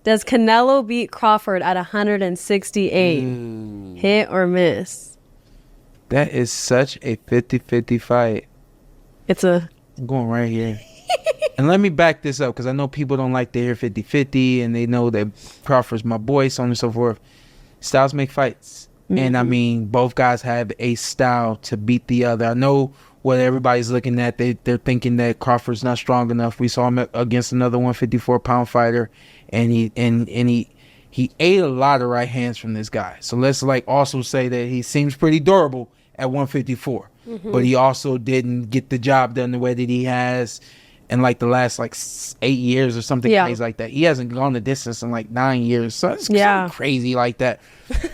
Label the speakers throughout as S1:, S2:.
S1: Does Canelo beat Crawford at 168? Hit or miss?
S2: That is such a 50-50 fight.
S1: It's a...
S2: I'm going right here. And let me back this up because I know people don't like to hear 50-50 and they know that Crawford's my boy, so on and so forth. Styles make fights. And I mean, both guys have a style to beat the other. I know what everybody's looking at. They're thinking that Crawford's not strong enough. We saw him against another 154-pound fighter, and he ate a lot of right hands from this guy. So let's also say that he seems pretty durable at 154, but he also didn't get the job done the way that he has in the last 8 years or something crazy like that. He hasn't gone the distance in 9 years. So it's something crazy like that.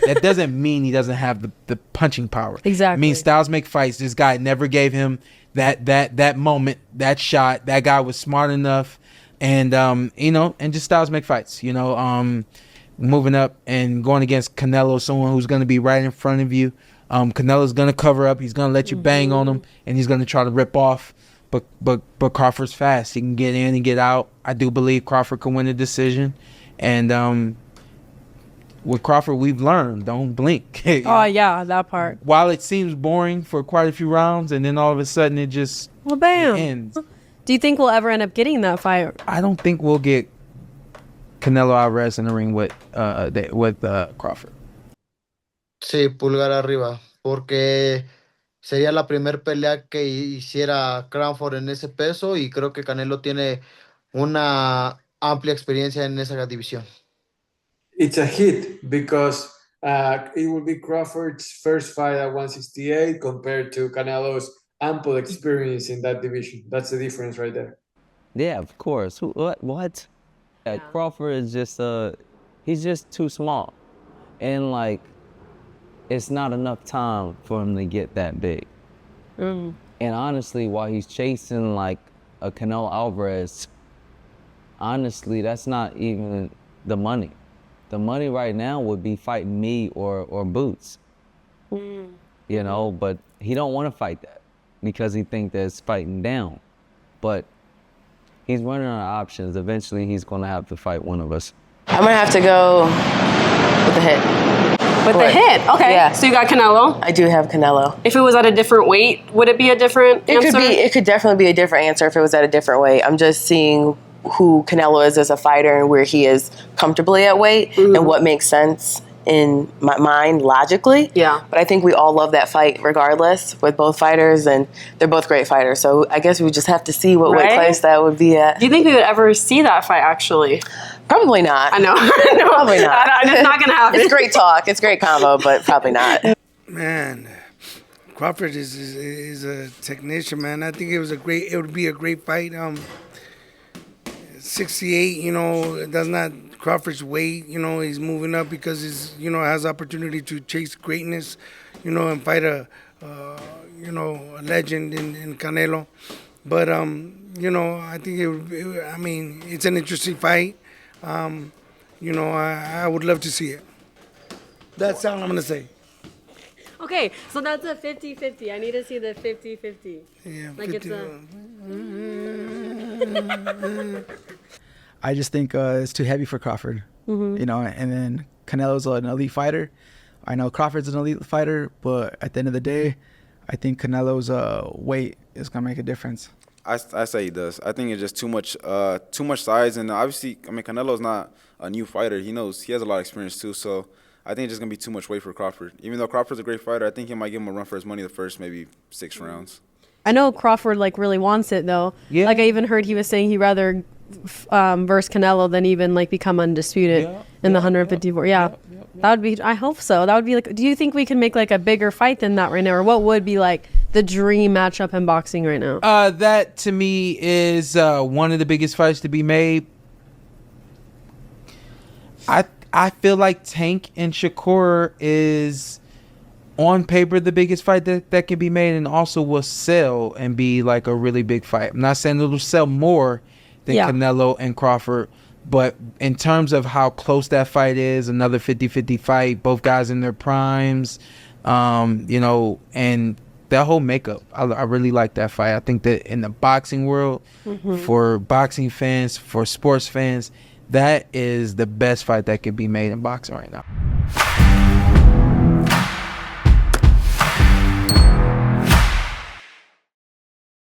S2: That doesn't mean he doesn't have the punching power.
S1: Exactly.
S2: I mean, styles make fights. This guy never gave him that moment, that shot. That guy was smart enough, and and just styles make fights. Moving up and going against Canelo, someone who's going to be right in front of you. Canelo's going to cover up. He's going to let you bang on him, and he's going to try to rip off. But Crawford's fast. He can get in and get out. I do believe Crawford can win a decision. And with Crawford, we've learned, don't blink.
S1: Oh, yeah, that part.
S2: While it seems boring for quite a few rounds, and then all of a sudden it just
S1: bam.
S2: ends.
S1: Do you think we'll ever end up getting that fight?
S2: I don't think we'll get Canelo Alvarez in the ring with Crawford.
S3: Sí, pulgar arriba, porque sería la primer pelea que hiciera Crawford en ese peso y creo que Canelo tiene una amplia experiencia en esa división.
S4: It's a hit because it will be Crawford's first fight at 168 compared to Canelo's ample experience in that division. That's the difference right there.
S5: Yeah, of course. What? Yeah, Crawford is just he's just too small, and it's not enough time for him to get that big. And honestly, while he's chasing a Canelo Alvarez, honestly, that's not even the money. The money right now would be fighting me or Boots. But he don't want to fight that because he thinks that it's fighting down. But he's running out of options. Eventually, he's going to have to fight one of us.
S6: I'm going to have to go with the hit.
S1: With the hit? Okay.
S6: Yeah.
S1: So you got Canelo?
S6: I do have Canelo.
S1: If it was at a different weight, would it be a different answer?
S6: It could definitely be a different answer if it was at a different weight. I'm just seeing who Canelo is as a fighter and where he is comfortably at weight and what makes sense in my mind logically.
S1: Yeah.
S6: But I think we all love that fight regardless with both fighters, and they're both great fighters. So I guess we just have to see what weight class that would be at.
S1: Do you think we would ever see that fight actually?
S6: Probably not.
S1: I know.
S6: No, probably not.
S1: It's not going to happen.
S6: It's great talk. It's great combo, but probably not.
S7: Man, Crawford is a technician, man. I think it would be a great fight. 68, that's not Crawford's weight. He's moving up because he's, has opportunity to chase greatness, and fight a legend in Canelo. But, I think it's an interesting fight. I would love to see it. That's all I'm going to say.
S1: Okay, so that's a 50-50. I need to see the 50-50.
S7: Yeah,
S1: it's
S8: I just think it's too heavy for Crawford, and then Canelo's an elite fighter. I know Crawford's an elite fighter, but at the end of the day, I think Canelo's weight is going to make a difference.
S9: I say he does. I think it's just too much size, and obviously, Canelo's not a new fighter. He knows he has a lot of experience too, so I think it's just going to be too much weight for Crawford. Even though Crawford's a great fighter, I think he might give him a run for his money the first maybe 6 rounds.
S1: I know Crawford really wants it though.
S2: Yeah.
S1: I even heard he was saying he'd rather verse Canelo than even become undisputed in the 154. Yeah. That would be, I hope so. That would be do you think we can make a bigger fight than that right now? Or what would be the dream matchup in boxing right now?
S2: That to me is one of the biggest fights to be made. I feel like Tank and Shakur is on paper the biggest fight that can be made, and also will sell and be a really big fight. I'm not saying it'll sell more than Canelo and Crawford, but in terms of how close that fight is, another 50-50 fight, both guys in their primes, and that whole makeup, I really like that fight. I think that in the boxing world, for boxing fans, for sports fans, That is the best fight that could be made in boxing right now.